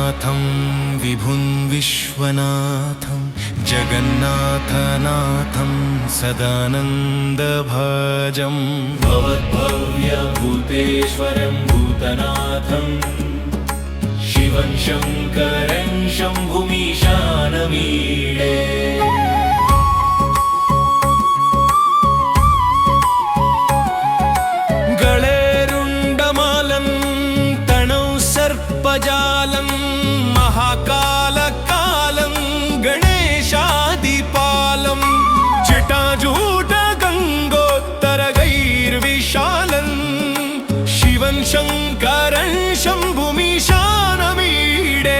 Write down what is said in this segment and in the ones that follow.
नाथं विभुं विश्वनाथं जगन्नाथनाथं सदानन्दभाजं भवद्भव्यभूतेश्वरं भूतनाथं शिवं शङ्करं शम्भुमीशानमीडे जालं महाकालकालं गणेशादिपालं जटाजूटगङ्गोत्तरगैर्विशालं शिवं शङ्करं शम्भुमीशानमीडे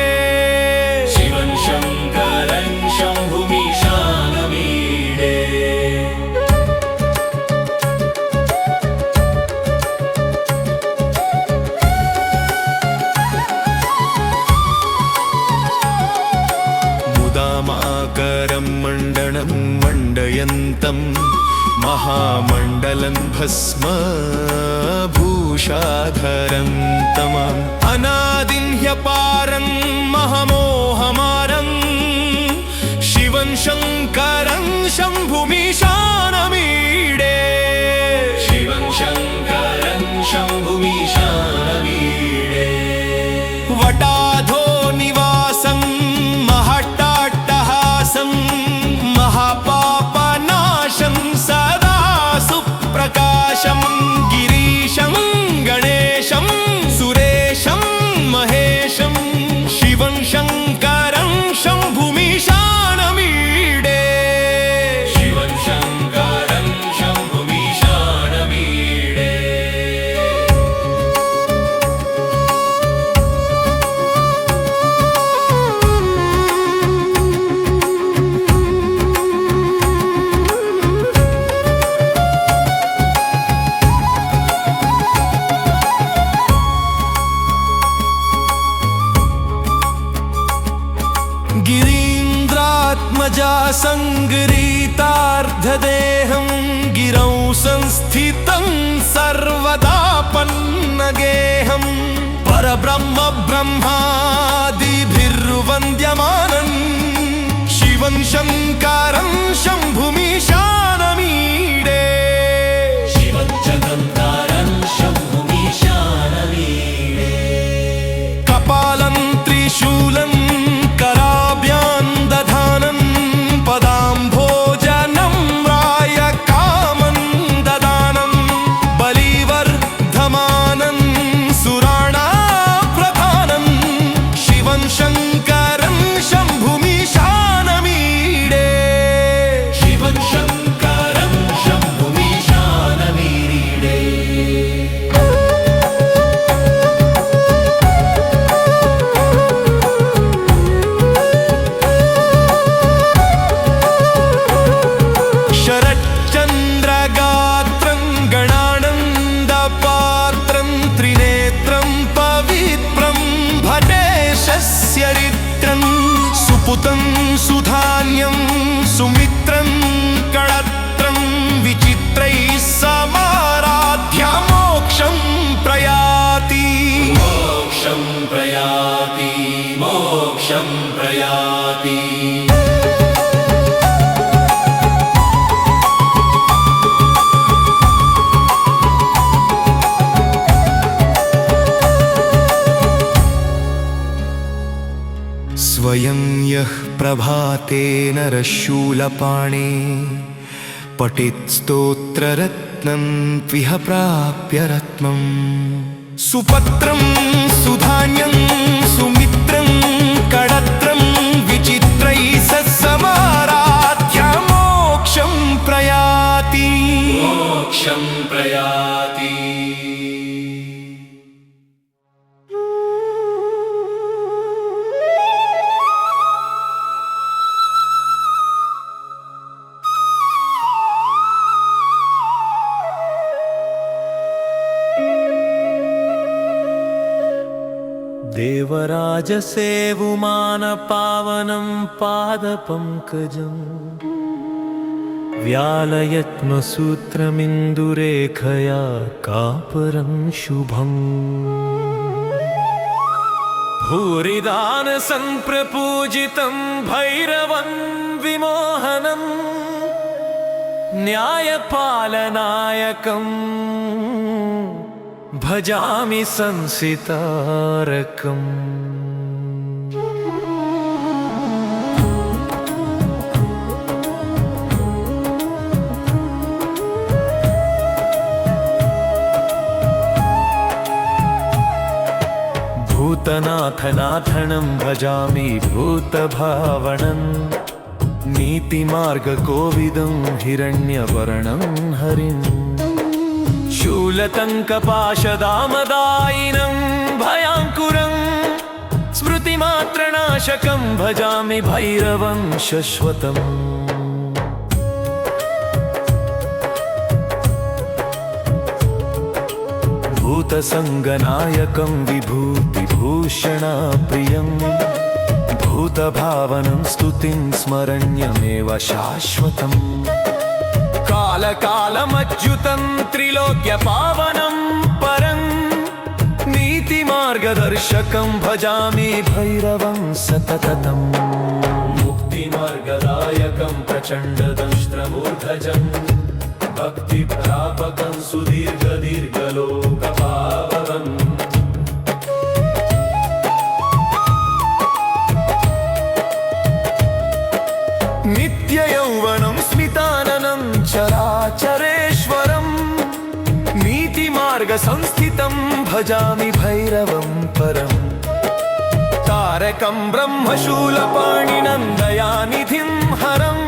शिवं शङ्करं शम्भुमीशानमीडे करं मण्डनं मण्डयन्तं महामण्डलं भस्मभूषाधरं तमम् अनादिं ह्यपारं महमोहमारं शिवं शङ्करं शम्भुमीशानमीडे शिवं शङ्करं शम्भुमीशानमीडे वटाधो निवासं महापापनाशं सदा सुप्रकाशं गिरीशं गणेशं सुरेशं महेशं शिवं शङ्करं शम्भुमीशानमीडे शिवं शङ्करं शम्भुमीशानमीडे गिरीन्द्रात्मजा सङ्गृहीतार्धदेहं गिरौ संस्थितं सर्वदापन्नगेहं परब्रह्म ब्रह्मादिभिर्वन्द्यमानं शिवं शङ्करं शम्भुमीशानमीडे शिवं शङ्करं शम्भुमीशानमीडे कपालं त्रिशूलं कराभ्यां दधानं पदाम्भोजनं रायकामं ददानं बलिवर्धमानं सुराणाप्रधानं शिवं शङ्करं शम्भुमीशानमीडे शिवं शङ्करं शम्भुमीशानमीडे शरच्चन्द्रगात्रं गणानन्दपात्रं त्रिनेत्रं पवित्रं भटेशस्य रित्रं सुपुतं सुधान्यं सुमित्रं कळत्रं विचित्रैः समाराध्य मोक्षं प्रयाति मोक्षं प्रयाति मोक्षं प्रयाति स्वयं यः प्रभाते नरशूलपाणे पठेत् स्तोत्ररत्नं त्विह प्राप्य रत्नम् सुपत्रं सुधान्यं सुमित्रं कळत्रं विचित्रैः समाराध्य मोक्षं प्रयाति मोक्षं प्रयाति देवराजसेवुमानपावनं पादपङ्कजं व्यालयत्मसूत्रमिन्दुरेखया कापरं शुभम् भूरिदान संप्रपूजितं भैरवं विमोहनं न्यायपालनायकं भजामि संसितारकम्। भूतनाथनाथनं भजामि भूतभावनं नीतिमार्गकोविदं हिरण्यवर्णं हरिं शूलतङ्कपाशदामदायिनं भयाङ्कुरं स्मृतिमात्रनाशकं भजामि भैरवं शश्वतम्। भूतसङ्गनायकं विभूतिभूषणप्रियं भूतभावनं स्तुतिं स्मरण्यमेव शाश्वतम्। कालकालमच्युतं त्रिलोक्यपावनं परं नीतिमार्गदर्शकं भजामि भैरवं सततम्। मुक्तिमार्गदायकं प्रचण्डदंष्ट्रमूर्धजम् भक्तिप्रापकं सुदीर्घदीर्घलोकपावकम्। नित्ययौवनं स्मिताननं चराचरेश्वरं नीतिमार्गसंस्थितं भजामि भैरवं परम्। तारकं ब्रह्मशूलपाणिनं दयानिधिं हरम्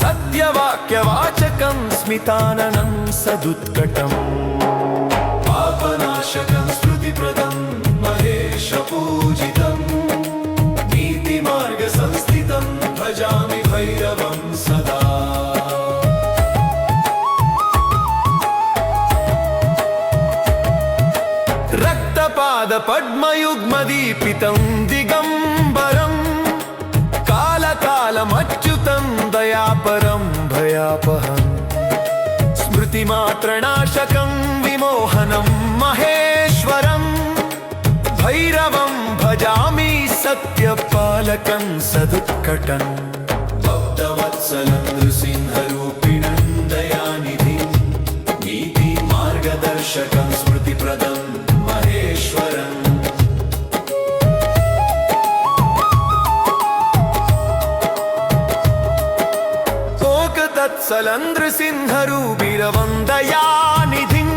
सत्यवाक्यवाचकं स्मिताननं सदुत्कटम्। पापनाशकं स्मृतिप्रदं महेशपूजितं नीतिमार्गसंस्थितं भजामि भैरवं सदा। रक्तपादपद्मयुग्मदीपितं दिगम्बरं कालकालमच्युतं दयापरं भयापहं स्मृतिमात्रनाशकं विमोहनं महेश्वरं भैरवं भजामि सत्यपालकं सदुत्कटं। भक्तवत्सलं नृसिंहरूपिणं दयानिधिं नीतिमार्गदर्शकं स्मृतिप्रदं महेश्वरम्। तत्सलन्द्रसिंहरूपिरवं दयानिधिं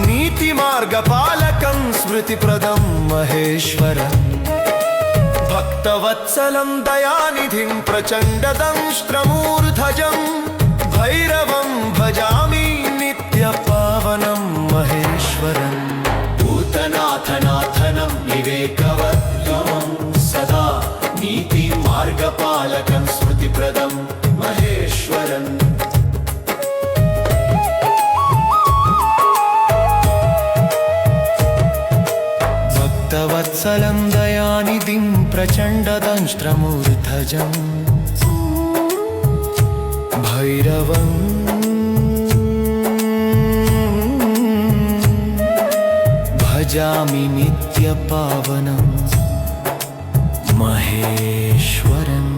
नीतिमार्गपालकं स्मृतिप्रदं महेश्वरम्। भक्तवत्सलं दयानिधिं प्रचण्डदंष्ट्रमूर्धजं भैरवं भजामि नित्यपावनं महेश्वरम्। भूतनाथनाथनं विवेकवद्गमं सदा नीतिमार्गपालकं स्मृतिप्रदं महेश्वरम्। भक्तवत्सलं दयानिधिं प्रचण्डदंष्ट्रमूर्धजं भैरवं भजामि नित्यपावनं महेश्वरम्।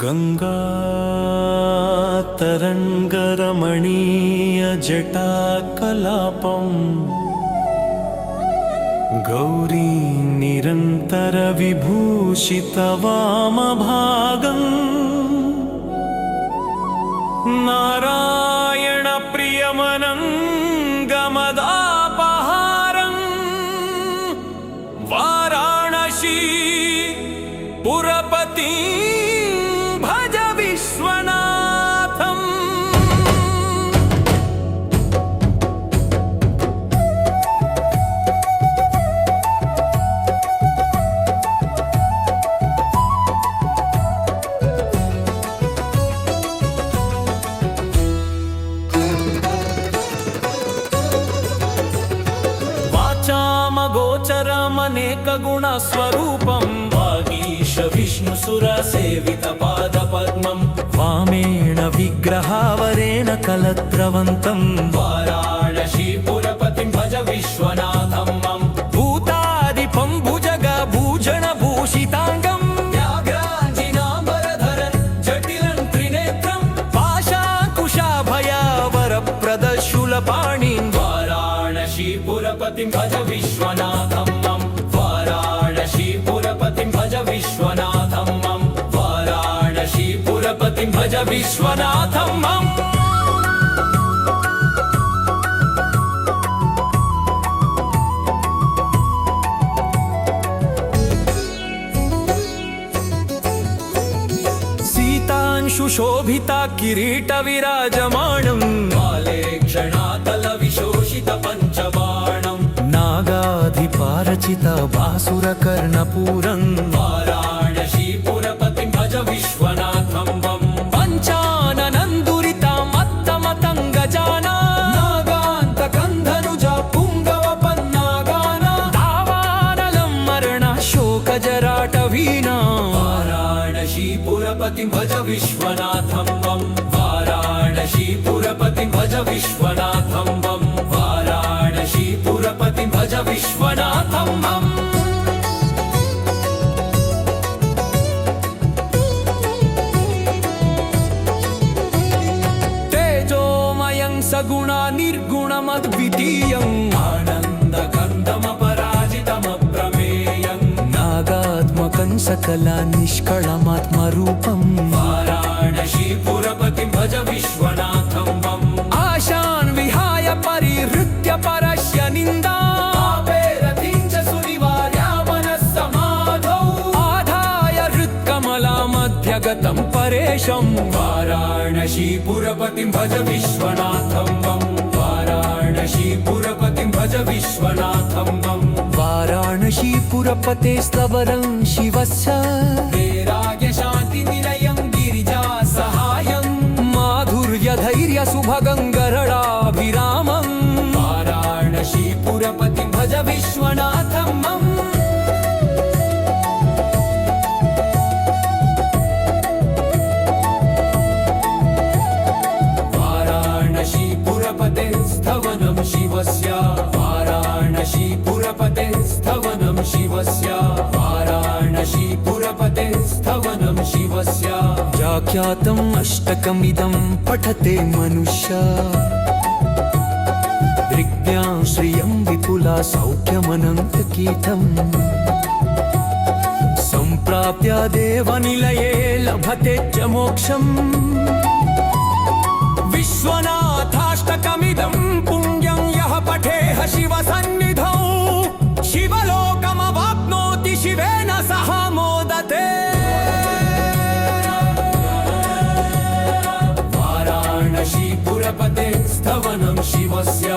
गङ्गातरङ्गरमणीयजटाकलापं गौरी निरन्तरविभूषितवामभागं नारायणप्रियमनङ्गमदापहारं वाराणसी पुरपति भज विश्वनाथम्। वाचामगोचरमनेकगुणस्वरूपं वागीश विष्णुसुरसेवितपादपद्मं वामेण विग्रहावरेण कलत्रवन्तं वाराणसीपुरपतिं काशीपुरपतिं भज विश्वनाथं मम वाराणसीपुरपतिं भज विश्वनाथं मम वाराणसीपुरपतिं भज विश्वनाथं मम सुशोभिता किरीट विराजमाणं माले क्षणातल विशोषित पंचबाणं नागाधिपारचित भासुर कर्णपूरं वाराणसीपुरपतिं भज विश्वनाथं वं पंचाननन्दुरिता मत्तमतङ्गजाना नागान्तकन्धनुजा पुङ्गव पन्नागाना दावानलं मरण शोकजराटवीना वाराणसीपुरपतिं भज विश्वनाथं वं वाराणसीपुरपतिं भज विश्वनाथं वं वाराणसीपुरपतिं भज विश्वनाथं वं तेजोमयं सगुणा निर्गुणमद्वितीयम् आनन्दकन्दमपराजितमप्रमेयं नागात्मकं सकला निष्कळमात्मरूपं वाराणसीपुरपतिं भज विश्वनाथं वम् आशान् विहाय परिहृत्य परस्य निन्दा आपेरतिं च सुनिवार्या मनः समाधौ आधाय हृत्कमलामध्यगतं परेशं वाराणसीपुरपतिं भज विश्वनाथं वम् वाराणसीपुरपतिं भज विश्वनाथं वम् वाराणसीपुरपते स्तवरं शिवस्य वैराग्य शान्ति निलयं गिरिजा सहायं माधुर्य धैर्य सुभगं गरुडाभिरामं वाराणसीपुरपतिं भज विश्वनाथं मम वाराणसीपुरपते स्तवनं शिवस्य वाराणसीपुरपते स्तवनं शिवस्य वाराणसीपुरपते स्तवनं शिवस्य व्याख्यातम् अष्टकमिदं पठते मनुष्य दृग्भ्यां श्रियं विपुला सौख्यमनन्तकीर्तम् सम्प्राप्य देवनिलये लभते च मोक्षम् विश्वनाथाष्टकमिदं पुण्यं यः पठेह शिवसन्निधौ शिवलोकमवाप्नोति शिवेन सह मोदते वाराणसीपुरपते स्तवनं शिवस्य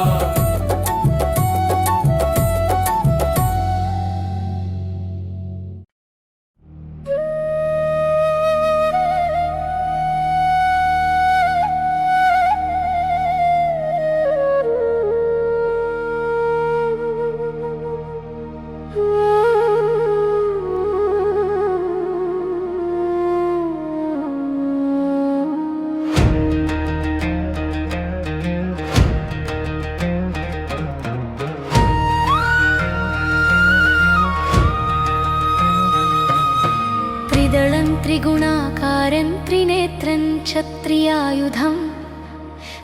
त्रिगुणाकारं त्रिनेत्रं क्षत्रियायुधं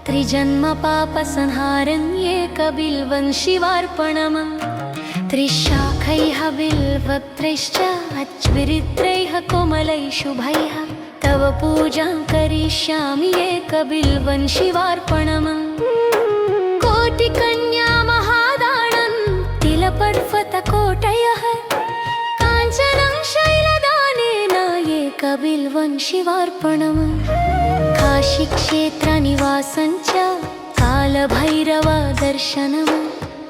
त्रिजन्मपापसंहारं एकबिल्वं शिवार्पणम् त्रिशाखैः बिल्वपत्रैश्च अच्विरित्रैः कोमलैः शुभैः तव पूजां करिष्यामि एकबिल्वं शिवार्पणम् कोटिकन्या महादानं तिलपर्वतकोटयः काञ्चनं शैलदानेन एकबिल्वं शिवार्पणम् काशीक्षेत्रनिवासं च कालभैरवदर्शनम्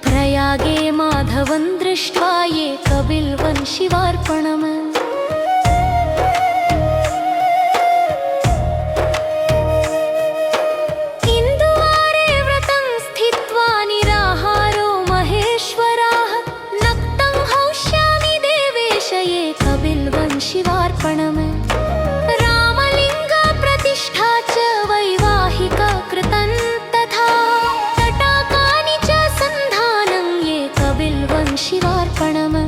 प्रयागे माधवं दृष्ट्वा एकबिल्वं शिवार्पणम् इन्दुवारे व्रतं स्थित्वा निराहारो महेश्वराः नक्तं हौष्यामि देवेश एकबिल्वं शिवार्पणम् रामलिङ्गप्रतिष्ठा च वैवाहिककृतं तथा तटाकानि च सन्धानम् एकबिल्वं शिवार्पणम्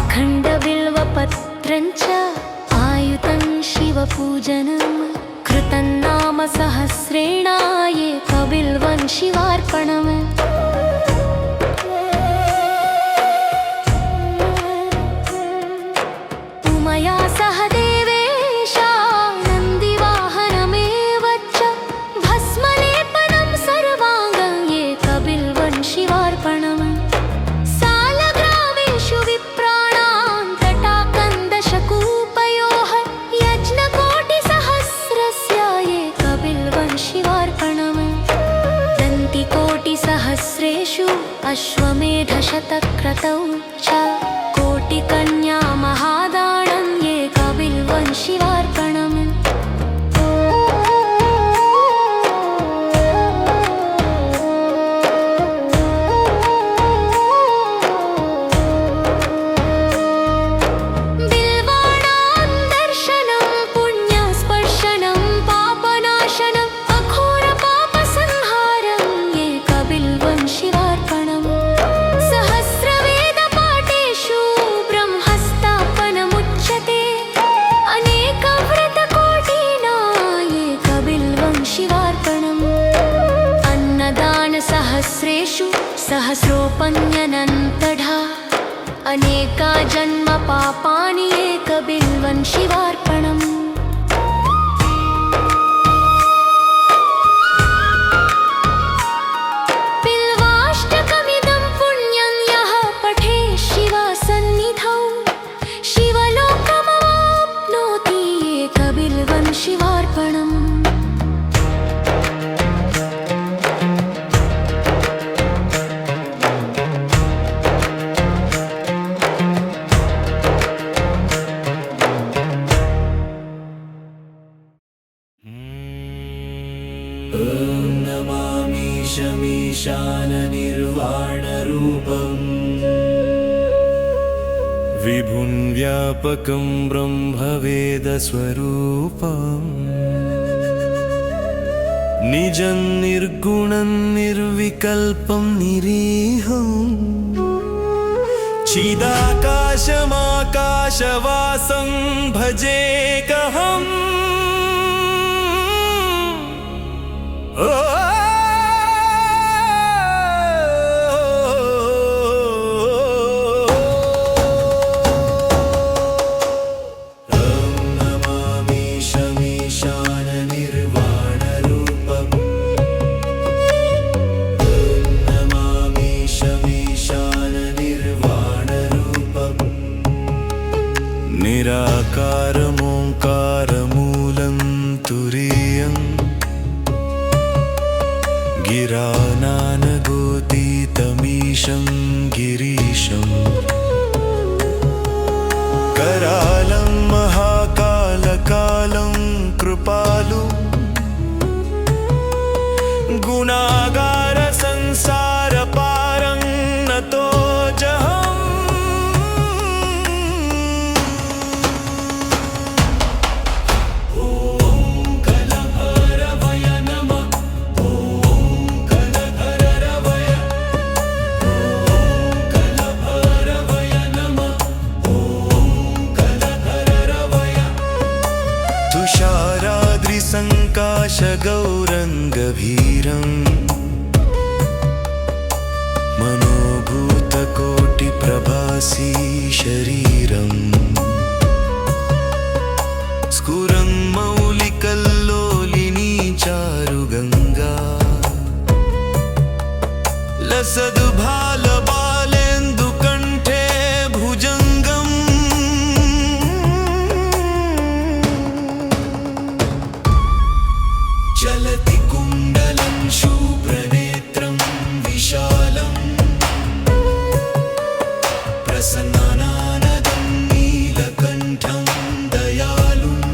अखण्डबिल्वपत्रं च आयुतं शिवपूजनं कृतं नाम सहस्रेण एकबिल्वं शिवार्पणम् अश्वमेधशतक्रतौ च कोटिकन्या महादानं एकबिल्वं शिवार्पणम् बिल्वाणां दर्शनं पुण्यस्पर्शनं पापनाशनम् अघोरपापसंहारम् एकबिल्वं शिवार्पणम् सहस्रवेदपाठेषु ब्रह्मस्थापनमुच्यते अनेकव्रतकोटिना एकबिल्वं शिवार्पणम् अन्नदानसहस्रेषु सहस्रोपन्यनन्तढा अनेका जन्म पापानि एकबिल्वं शिवार्पणम् बिल्वाष्टकमिदं पुण्यं यः पठेत् शिवसन्निधौ शिवलोकमवाप्नोति एकबिल्वं शिवार्पणम् नमामि शमीशाननिर्वाणरूपम् विभुं व्यापकं ब्रह्मवेदस्वरूपम् निजं निर्गुणं निर्विकल्पं निरीहम् चिदाकाशमाकाशवासं भजेकहम् नमामि शमीशाननिर्वाणरूपम् नमामि शमीशाननिर्वाणरूपम् निराकारमोङ्कारमूलं तुरीयम् गिरानानगोतीतमीशं गिरीशम् करालं महाकालकालं कृपालु गुणागार संसारपारं नतोऽजहम् तुषाराद्रिसङ्काशगौरङ्गभीरम् मनोभूतकोटिप्रभासी शरीरम् स्फुरन् मौलिकल्लोलिनी चारुगङ्गा लसद्भालबालेन्दुकण्ठे भुजङ्गम् चलति कुण्डलं शुभ्रनेत्रं विशालम् प्रसन्नानदं नीलकण्ठं दयालुम्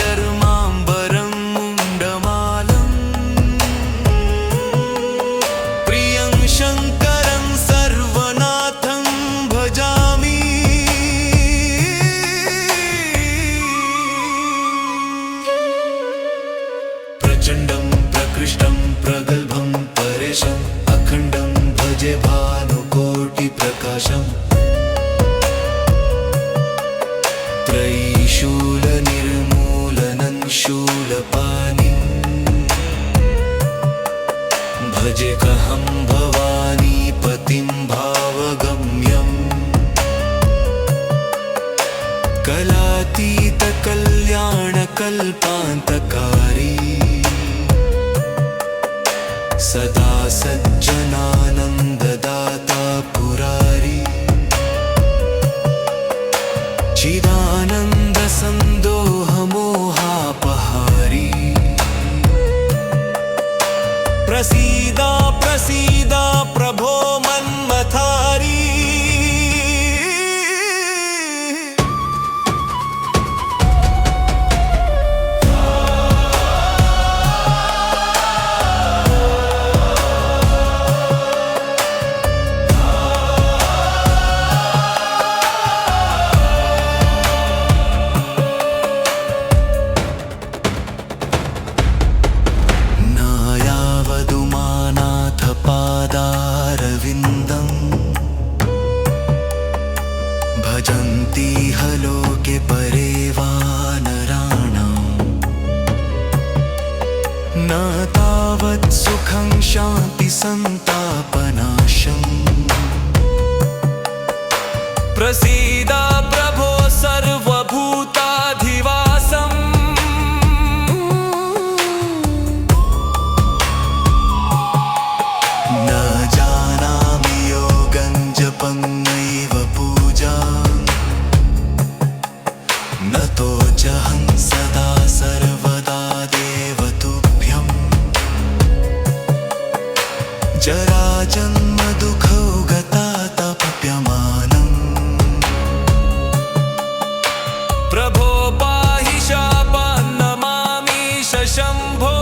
मृगाधीशचर्माम्बरं मुण्डमालम् प्रियं शङ्करं सर्वनाथं भजामि प्रचण्डं प्रकृष्टं प्रगल्भं परेशम् अखण्डं भजे भानुकोटिप्रकाशम् त्रयीशूलनिर्मूलनं शूलपाणिं भजेकहं भवानीपतिं भावगम्यम् कलातीतकल्याणकल्पान्तकारी सदा सज्जनानन्ददाता पुरारी चिदानन्दसन्दोहमोहापहारी प्रसीदा प्रसीदा प्रभो मन्मथारी भजन्ति हलोके परे वानराणाम् न तावत् सुखं शान्ति सन्तापनाशम् प्रसीदा प्रभो सर्वभूताधिवासम् न जानामि योगं जपं नैव पूजा नतो जहं सदा सर्वदा देवतुभ्यं जराजन्म दुःखौ गता तप्यमानम् प्रभो पाहि शापान् नमामीश शम्भो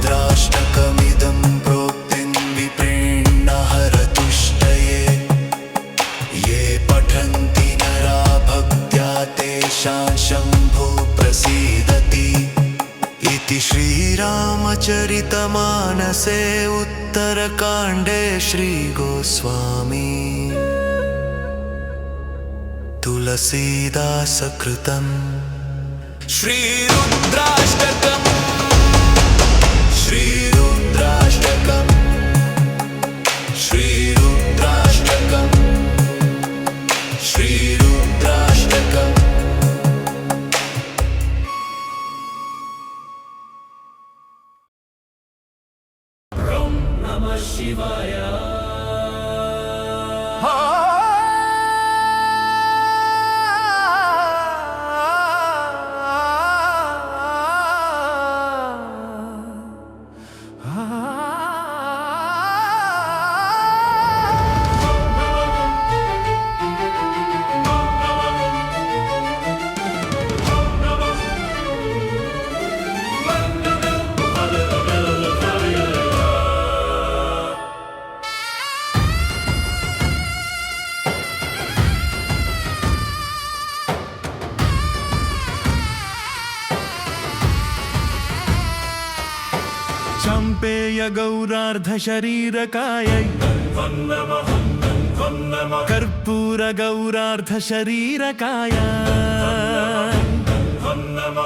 रुद्राष्टकमिदं प्रोक्तिं विप्रेण्ण हरतुष्टये ये पठन्ति नरा भक्त्या तेषां शम्भो प्रसीदति इति श्रीरामचरितमानसे उत्तरकाण्डे श्रीगोस्वामी तुलसीदासकृतम् श्रीरुद्राष्टकम् श्रीरुद्राष्टकम् श्रीरुद्राष्टकम् श्रीरुद्राष्टकम् चम्पेय गौरार्ध शरीरकायै कर्पूर गौरार्ध शरीरकाय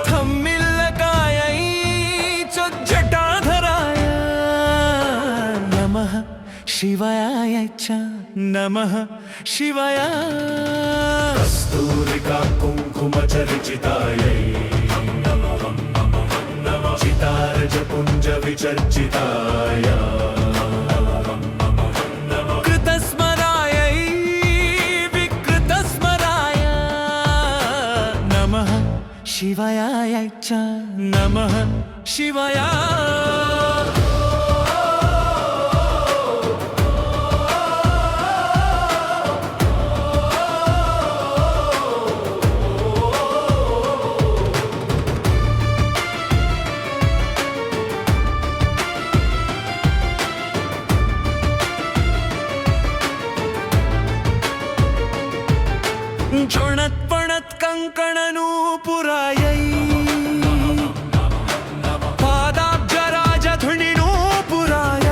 थम्मिल्लकायै च जटाधराय नमः शिवाय च नमः शिवाय कस्तूरिका कुङ्कुमचर्चितायै चितारजपुञ्ज विचर्चिताय कृतस्मरायै विकृतस्मराय नमः शिवाय च नमः शिवाय चुणत्पणत् कङ्कणनूपुरायै पादाब्जराजधुनिनूपुराय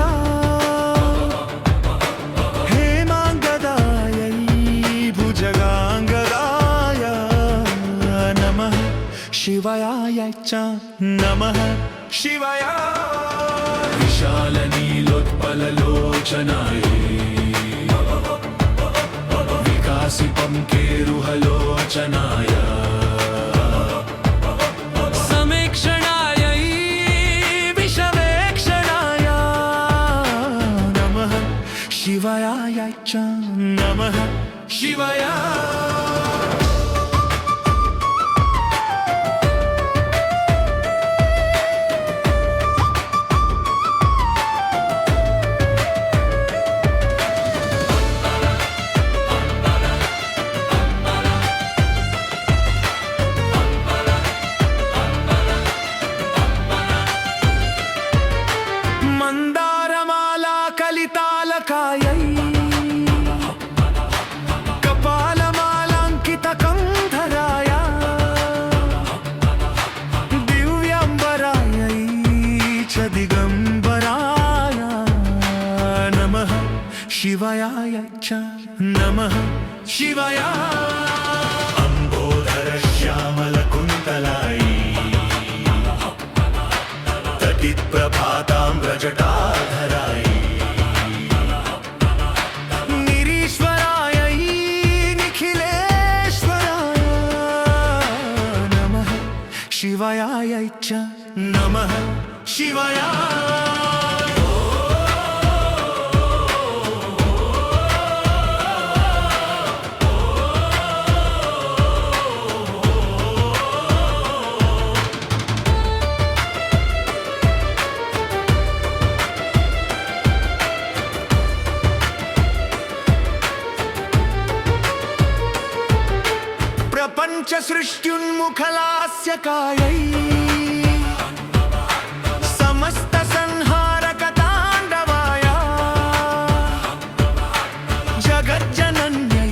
हेमाङ्गदायै भुजगाङ्गदाय नमः शिवाय च नमः शिवाय विशालनीलोत्पललोचनायै विकासिपं केरुहलोचनाय समेक्षणायै विषवेक्षणाय नमः शिवाय च नमः शिवाय नमः शिवाय अम्बोधर श्यामल कुन्तलाई तटित प्रभाताम्रजटाधराई निरीश्वरायै निखिलेश्वराय नमः शिवाय च नमः शिवाय प्रपञ्च सृष्ट्युन्मुखलास्य कायै समस्त संहारक ताण्डवाय जगज्जनन्यै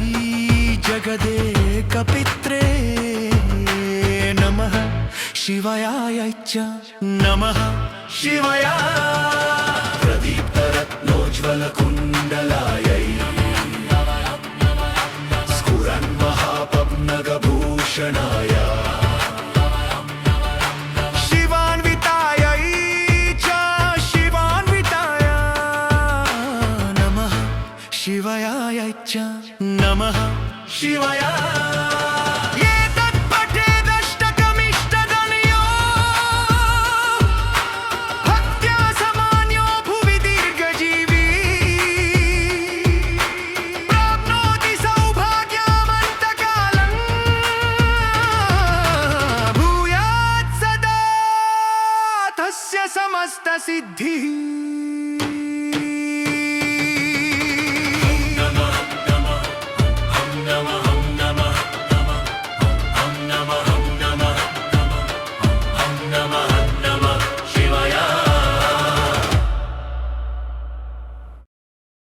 जगदेकपित्रे नमः शिवाय च नमः शिवाय प्रदीप्तरत्नोज्ज्वल कुण्डलायै स्फुरन्महापन्नगभूषणाय शिवान्वितायै च शिवान्विताय नमः शिवाय च नमः शिवाय एतत्पठेदष्टकमिष्टगणयो भक्त्या समान्यो भुवि दीर्घजीवी प्राप्नोति सौभाग्यमन्तकालं भूयात् सदा तस्य समस्तसिद्धिः